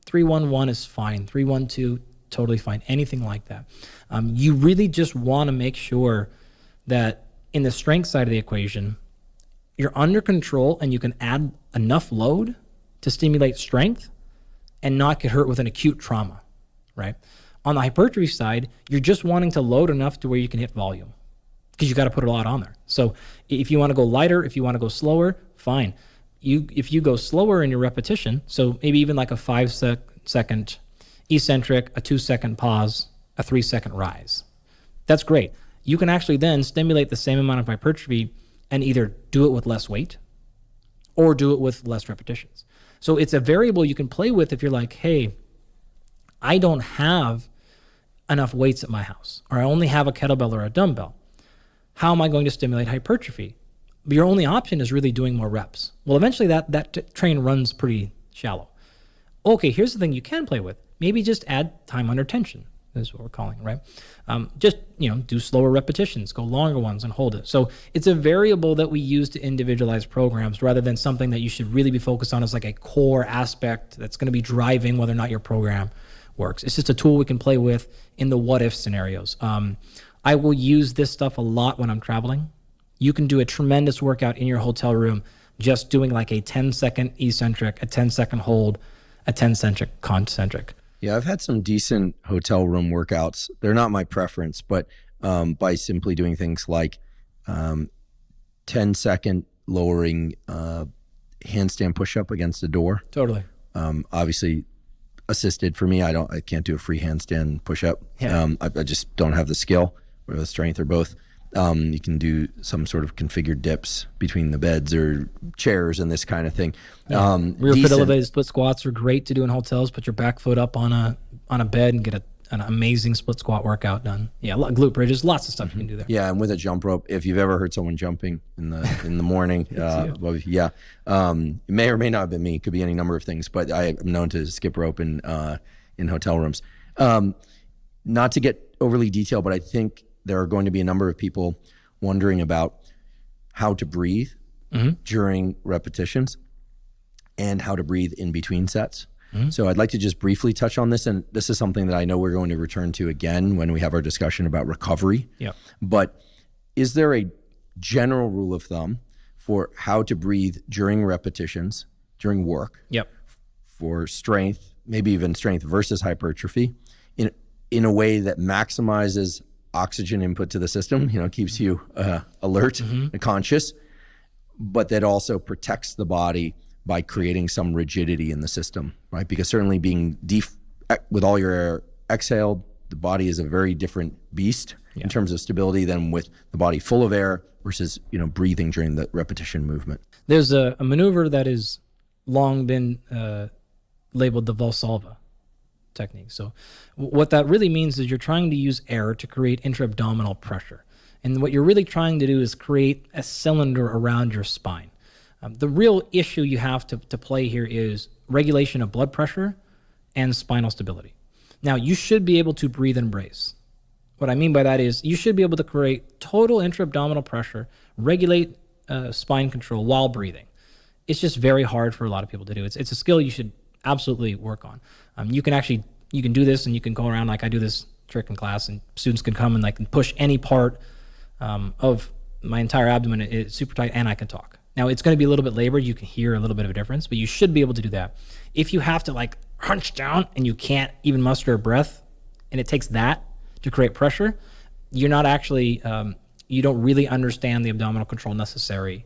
3-1-1 is fine. 3-1-2, totally fine. Anything like that. You really just want to make sure that in the strength side of the equation, you're under control and you can add enough load to stimulate strength and not get hurt with an acute trauma, right? On the hypertrophy side, you're just wanting to load enough to where you can hit volume because you got to put a lot on there. So if you want to go lighter, if you want to go slower, fine. If you go slower in your repetition, so maybe even like a 5-second eccentric, a 2-second pause, a 3-second rise, that's great. You can actually then stimulate the same amount of hypertrophy and either do it with less weight or do it with less repetitions. So it's a variable you can play with if you're like, hey, I don't have enough weights at my house, or I only have a kettlebell or a dumbbell. How am I going to stimulate hypertrophy? Your only option is really doing more reps. Well, eventually that train runs pretty shallow. Okay, here's the thing you can play with. Maybe just add time under tension. Is what we're calling, right? Just, do slower repetitions, go longer ones and hold it. So it's a variable that we use to individualize programs rather than something that you should really be focused on as like a core aspect that's going to be driving whether or not your program works. It's just a tool we can play with in the what if scenarios. I will use this stuff a lot when I'm traveling. You can do a tremendous workout in your hotel room just doing like a 10-second eccentric, a 10-second hold, a 10-second concentric. Yeah, I've had some decent hotel room workouts. They're not my preference, but by simply doing things like 10-second lowering handstand push-up against the door. Totally. Obviously assisted for me. I can't do a free handstand push-up. Yeah. I just don't have the skill or the strength or both. You can do some sort of configured dips between the beds or chairs and this kind of thing. Yeah. Rear foot elevated split squats are great to do in hotels. Put your back foot up on a bed and get an amazing split squat workout done. Yeah, glute bridges, lots of stuff you can do there. Yeah, and with a jump rope, if you've ever heard someone jumping in the morning, it may or may not have been me. It could be any number of things, but I am known to skip rope in hotel rooms. Not to get overly detailed, but I think there are going to be a number of people wondering about how to breathe during repetitions and how to breathe in between sets. So I'd like to just briefly touch on this, and this is something that I know we're going to return to again when we have our discussion about recovery. Yeah. But is there a general rule of thumb for how to breathe during repetitions, during work, for strength, maybe even strength versus hypertrophy, in a way that maximizes oxygen input to the system, keeps you alert and conscious, but that also protects the body by creating some rigidity in the system, right? Because certainly being with all your air exhaled, the body is a very different beast in terms of stability than with the body full of air versus, breathing during the repetition movement. There's a maneuver that has long been labeled the Valsalva technique. So what that really means is you're trying to use air to create intra-abdominal pressure. And what you're really trying to do is create a cylinder around your spine. The real issue you have to play here is regulation of blood pressure and spinal stability. Now, you should be able to breathe and brace. What I mean by that is you should be able to create total intra-abdominal pressure, regulate spine control while breathing. It's just very hard for a lot of people to do. It's a skill you should absolutely work on. You can do this, and you can go around like I do this trick in class, and students can come and like push any part of my entire abdomen. It's super tight, and I can talk. Now, it's going to be a little bit labored. You can hear a little bit of a difference, but you should be able to do that. If you have to like hunch down and you can't even muster a breath, and it takes that to create pressure, you're not actually, you don't really understand the abdominal control necessary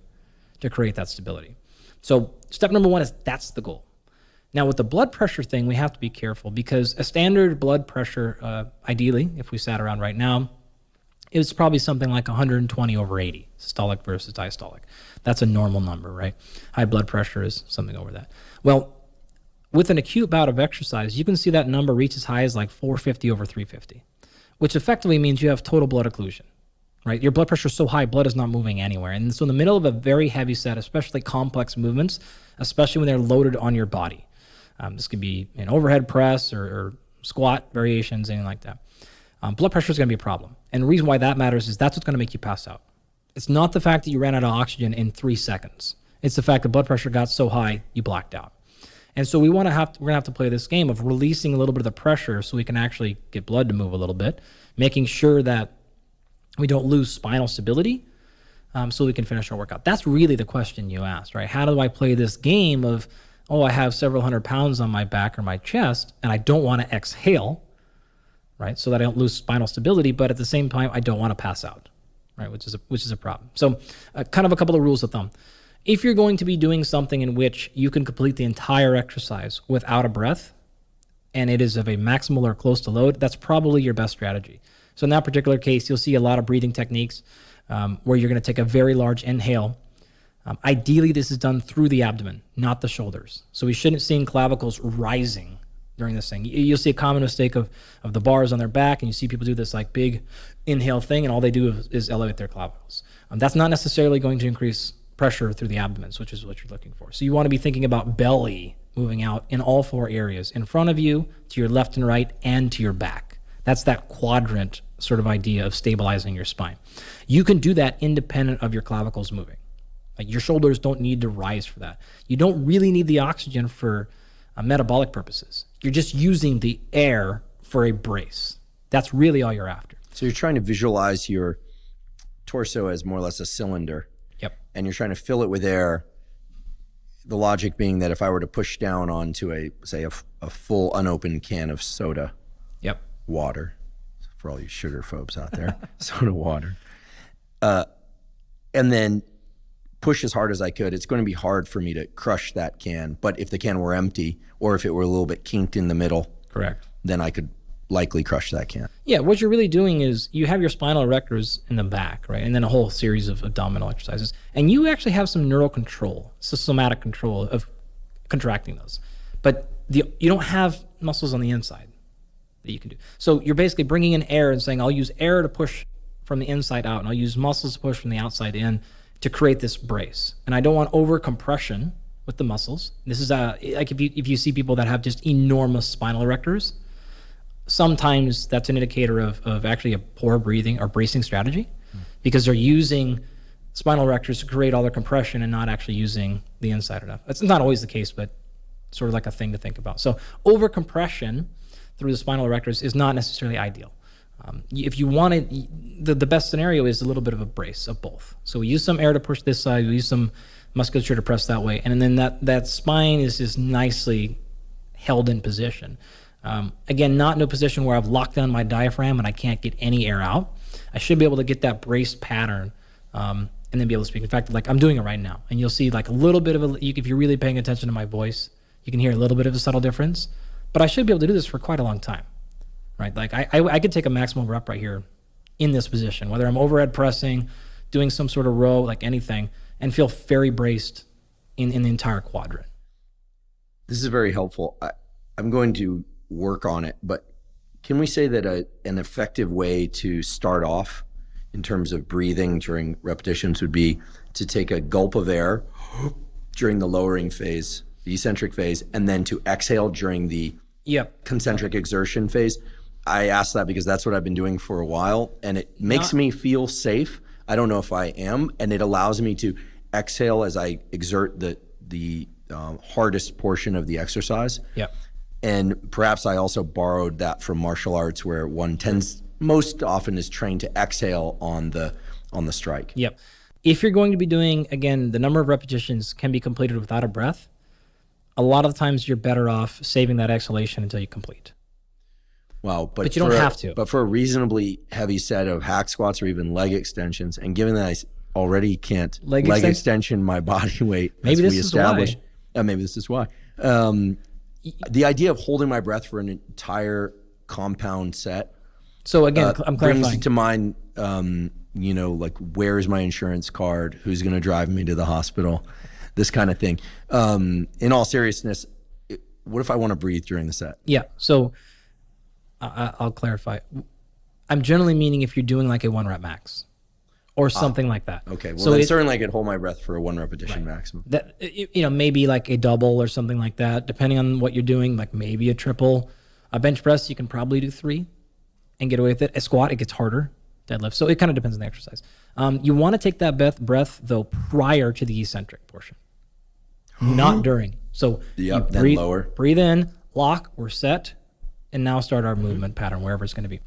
to create that stability. So step number one is that's the goal. Now with the blood pressure thing, we have to be careful because a standard blood pressure, ideally, if we sat around right now, it's probably something like 120/80, systolic versus diastolic. That's a normal number, right? High blood pressure is something over that. Well, with an acute bout of exercise, you can see that number reach as high as like 450/350, which effectively means you have total blood occlusion, right? Your blood pressure is so high, blood is not moving anywhere. And so in the middle of a very heavy set, especially complex movements, especially when they're loaded on your body, this could be an overhead press or squat variations, anything like that. Blood pressure is going to be a problem. And the reason why that matters is that's what's going to make you pass out. It's not the fact that you ran out of oxygen in 3 seconds. It's the fact that blood pressure got so high, you blacked out. And so we're going to have to play this game of releasing a little bit of the pressure so we can actually get blood to move a little bit, making sure that we don't lose spinal stability so we can finish our workout. That's really the question you asked, right? How do I play this game of, oh, I have several hundred pounds on my back or my chest, and I don't want to exhale, right? So that I don't lose spinal stability, but at the same time, I don't want to pass out, right? Which is a problem. So kind of a couple of rules of thumb. If you're going to be doing something in which you can complete the entire exercise without a breath, and it is of a maximal or close to load, that's probably your best strategy. So in that particular case, you'll see a lot of breathing techniques where you're going to take a very large inhale. Ideally, this is done through the abdomen, not the shoulders. So we shouldn't see clavicles rising during this thing. You'll see a common mistake of the bars on their back, and you see people do this like big inhale thing, and all they do is elevate their clavicles. That's not necessarily going to increase pressure through the abdomen, which is what you're looking for. So you want to be thinking about belly moving out in all 4 areas, in front of you, to your left and right, and to your back. That's that quadrant sort of idea of stabilizing your spine. You can do that independent of your clavicles moving. Like your shoulders don't need to rise for that. You don't really need the oxygen for metabolic purposes. You're just using the air for a brace. That's really all you're after. So you're trying to visualize your torso as more or less a cylinder. Yep. And you're trying to fill it with air. The logic being that if I were to push down onto a full unopened can of soda, yep, water, for all you sugar phobes out there, soda water, and then push as hard as I could, it's going to be hard for me to crush that can. But if the can were empty, or if it were a little bit kinked in the middle, correct, then I could likely crush that can. Yeah, what you're really doing is you have your spinal erectors in the back, right? And then a whole series of abdominal exercises. And you actually have some neural control, somatic control of contracting those. But you don't have muscles on the inside that you can do. So you're basically bringing in air and saying, I'll use air to push from the inside out, and I'll use muscles to push from the outside in to create this brace. And I don't want over compression with the muscles. This is like if you see people that have just enormous spinal erectors, sometimes that's an indicator of actually a poor breathing or bracing strategy, because they're using spinal erectors to create all their compression and not actually using the inside enough. That's not always the case, but sort of like a thing to think about. So over compression through the spinal erectors is not necessarily ideal. If you want it, the best scenario is a little bit of a brace of both. So we use some air to push this side, we use some musculature to press that way, and then that spine is just nicely held in position. Again, not in a position where I've locked down my diaphragm and I can't get any air out. I should be able to get that braced pattern and then be able to speak. In fact, like I'm doing it right now, and you'll see like a little bit of if you're really paying attention to my voice, you can hear a little bit of a subtle difference, but I should be able to do this for quite a long time, right? Like I could take a maximum rep right here in this position, whether I'm overhead pressing, doing some sort of row, like anything, and feel very braced in the entire quadrant. This is very helpful. I'm going to work on it, but can we say that an effective way to start off in terms of breathing during repetitions would be to take a gulp of air during the lowering phase, the eccentric phase, and then to exhale during the concentric exertion phase? I ask that because that's what I've been doing for a while, and it makes me feel safe. I don't know if I am, and it allows me to exhale as I exert the hardest portion of the exercise. Yep. And perhaps I also borrowed that from martial arts, where one tends most often is trained to exhale on the strike. Yep. If you're going to be doing, again, the number of repetitions can be completed without a breath, a lot of the times you're better off saving that exhalation until you complete. Wow, but you don't have to. But for a reasonably heavy set of hack squats or even leg extensions, and given that I already can't leg extension my body weight, maybe this is why. Maybe this is why. The idea of holding my breath for an entire compound set. So again, I'm clarifying. Brings to mind, like, where's my insurance card? Who's going to drive me to the hospital? This kind of thing. In all seriousness, what if I want to breathe during the set? Yeah. So I'll clarify. I'm generally meaning if you're doing like a 1 rep max or something like that. Okay. Well, so then certainly I could hold my breath for a 1 repetition maximum. That, maybe like a double or something like that, depending on what you're doing, like maybe a triple. A bench press, you can probably do 3 and get away with it. A squat, it gets harder. Deadlift. So it kind of depends on the exercise. You want to take that breath though prior to the eccentric portion, not during. So then breathe, lower. Breathe in, lock, we're set, and now start our movement pattern wherever it's going to be.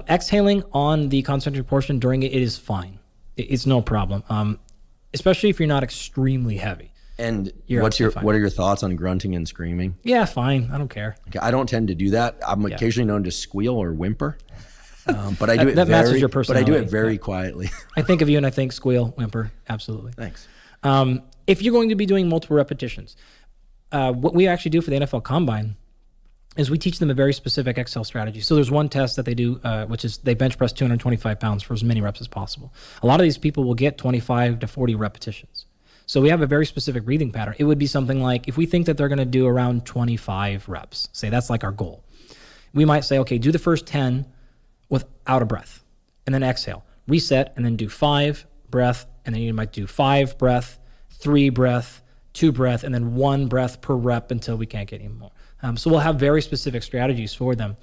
Exhaling on the concentric portion during it is fine. It's no problem, especially if you're not extremely heavy. And what are your thoughts on grunting and screaming? Yeah, fine. I don't care. Okay, I don't tend to do that. I'm occasionally known to squeal or whimper. But I do it matches your personality. But I do it very quietly. I think of you and I think squeal, whimper. Absolutely. Thanks. If you're going to be doing multiple repetitions, what we actually do for the NFL Combine is we teach them a very specific exhale strategy. So there's one test that they do, which is they bench press 225 pounds for as many reps as possible. A lot of these people will get 25 to 40 repetitions. So we have a very specific breathing pattern. It would be something like, if we think that they're going to do around 25 reps, say that's like our goal, we might say, okay, do the first 10 without a breath, and then exhale, reset, and then do 5 breath, and then you might do 5 breath, 3 breath, 2 breath, and then 1 breath per rep until we can't get any more. So we'll have very specific strategies for them.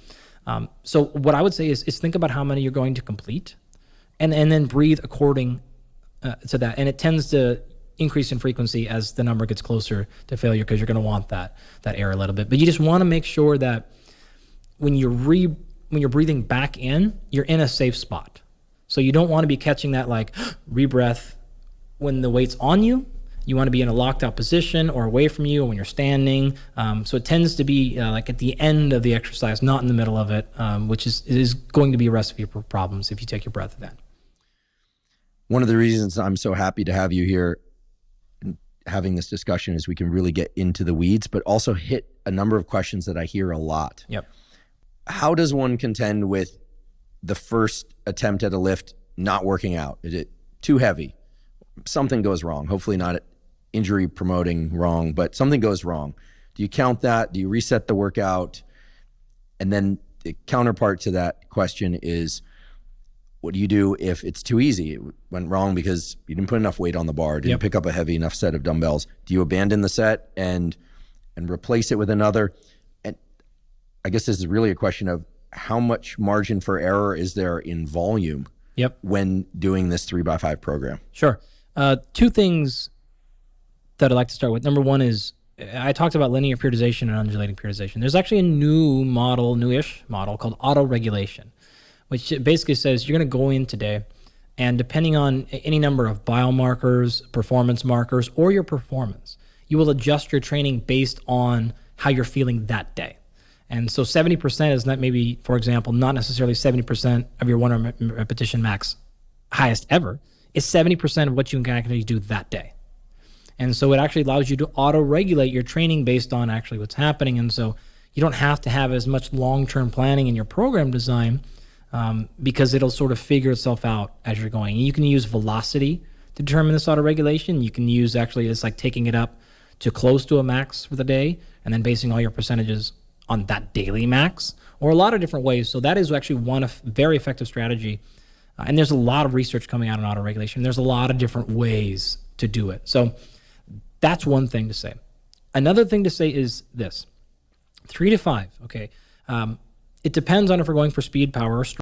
So what I would say is think about how many you're going to complete, and then breathe according to that. And it tends to increase in frequency as the number gets closer to failure, because you're going to want that air a little bit. But you just want to make sure that when you're breathing back in, you're in a safe spot. So you don't want to be catching that like rebreath when the weight's on you. You want to be in a locked out position or away from you when you're standing. So it tends to be like at the end of the exercise, not in the middle of it, which is going to be a recipe for problems if you take your breath then. One of the reasons I'm so happy to have you here having this discussion is we can really get into the weeds, but also hit a number of questions that I hear a lot. Yep. How does one contend with the first attempt at a lift not working out? Is it too heavy? Something goes wrong. Hopefully not injury promoting wrong, but something goes wrong. Do you count that? Do you reset the workout? And then the counterpart to that question is, what do you do if it's too easy? It went wrong because you didn't put enough weight on the bar, didn't pick up a heavy enough set of dumbbells. Do you abandon the set and replace it with another? And I guess this is really a question of how much margin for error is there in volume when doing this 3x5 program? Sure. 2 things that I'd like to start with. Number one is, I talked about linear periodization and undulating periodization. There's actually a newish model called auto-regulation, which basically says you're going to go in today, and depending on any number of biomarkers, performance markers, or your performance, you will adjust your training based on how you're feeling that day. And so 70% is not, maybe, for example, not necessarily 70% of your 1 repetition max highest ever. It's 70% of what you can actually do that day. And so it actually allows you to auto-regulate your training based on actually what's happening. And so you don't have to have as much long-term planning in your program design, because it'll sort of figure itself out as you're going. And you can use velocity to determine this auto-regulation. You can use, actually, it's like taking it up to close to a max for the day and then basing all your percentages on that daily max, or a lot of different ways. So that is actually one very effective strategy. And there's a lot of research coming out on autoregulation. There's a lot of different ways to do it. So that's one thing to say. Another thing to say is this: 3 to 5. Okay. It depends on if we're going for speed, power, or strength.